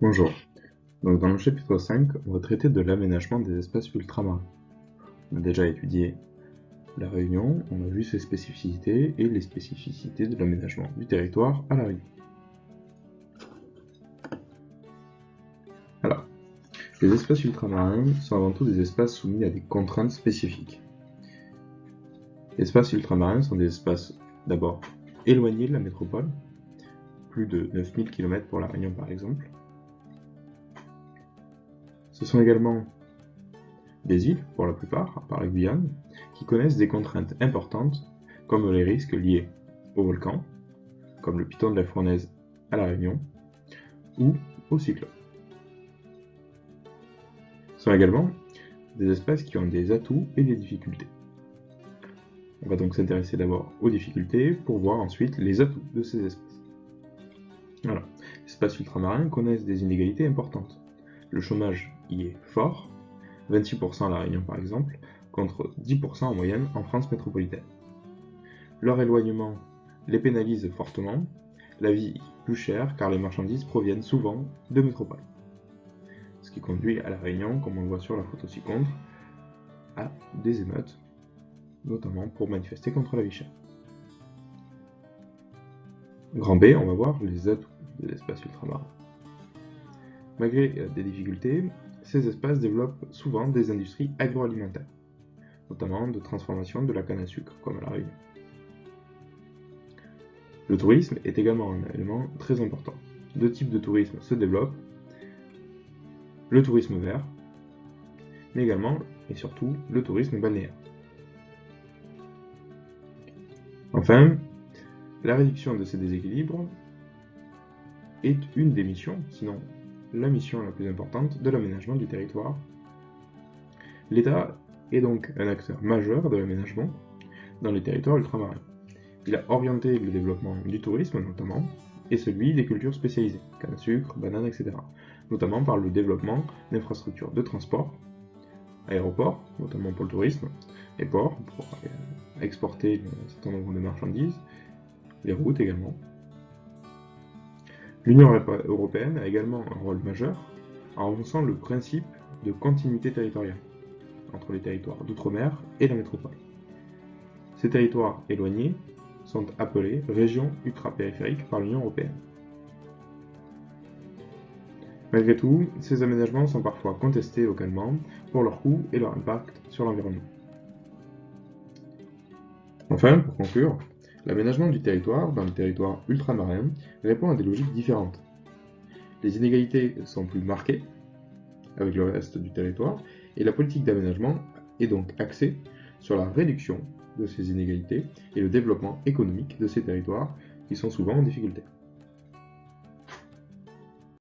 Bonjour, donc dans le chapitre 5, on va traiter de l'aménagement des espaces ultramarins. On a déjà étudié la Réunion, on a vu ses spécificités et les spécificités de l'aménagement du territoire à La Réunion. Alors, les espaces ultramarins sont avant tout des espaces soumis à des contraintes spécifiques. Les espaces ultramarins sont des espaces d'abord éloignés de la métropole, plus de 9000 km pour La Réunion par exemple. Ce sont également des îles, pour la plupart, à part la Guyane, qui connaissent des contraintes importantes, comme les risques liés aux volcans, comme le piton de la Fournaise à La Réunion, ou au cyclone. Ce sont également des espaces qui ont des atouts et des difficultés. On va donc s'intéresser d'abord aux difficultés pour voir ensuite les atouts de ces espaces. Voilà. Les espaces ultramarins connaissent des inégalités importantes. Le chômage y est fort, 26% à La Réunion par exemple, contre 10% en moyenne en France métropolitaine. Leur éloignement les pénalise fortement, la vie est plus chère car les marchandises proviennent souvent de métropoles. Ce qui conduit à La Réunion, comme on le voit sur la photo ci-contre, à des émeutes, notamment pour manifester contre la vie chère. Grand B, on va voir les atouts des espaces ultramarins. Malgré des difficultés, ces espaces développent souvent des industries agroalimentaires, notamment de transformation de la canne à sucre, comme à La Réunion. Le tourisme est également un élément très important. Deux types de tourisme se développent, le tourisme vert, mais également et surtout le tourisme balnéaire. Enfin, la réduction de ces déséquilibres est une des missions, sinon la mission la plus importante de l'aménagement du territoire. L'État est donc un acteur majeur de l'aménagement dans les territoires ultramarins. Il a orienté le développement du tourisme notamment, et celui des cultures spécialisées, canne à sucre, bananes, etc. Notamment par le développement d'infrastructures de transport, aéroports, notamment pour le tourisme, et ports pour exporter un certain nombre de marchandises, les routes également. L'Union européenne a également un rôle majeur en renforçant le principe de continuité territoriale entre les territoires d'outre-mer et la métropole. Ces territoires éloignés sont appelés régions ultrapériphériques par l'Union européenne. Malgré tout, ces aménagements sont parfois contestés localement pour leur coût et leur impact sur l'environnement. Enfin, pour conclure, l'aménagement du territoire dans le territoire ultramarin répond à des logiques différentes. Les inégalités sont plus marquées avec le reste du territoire et la politique d'aménagement est donc axée sur la réduction de ces inégalités et le développement économique de ces territoires qui sont souvent en difficulté.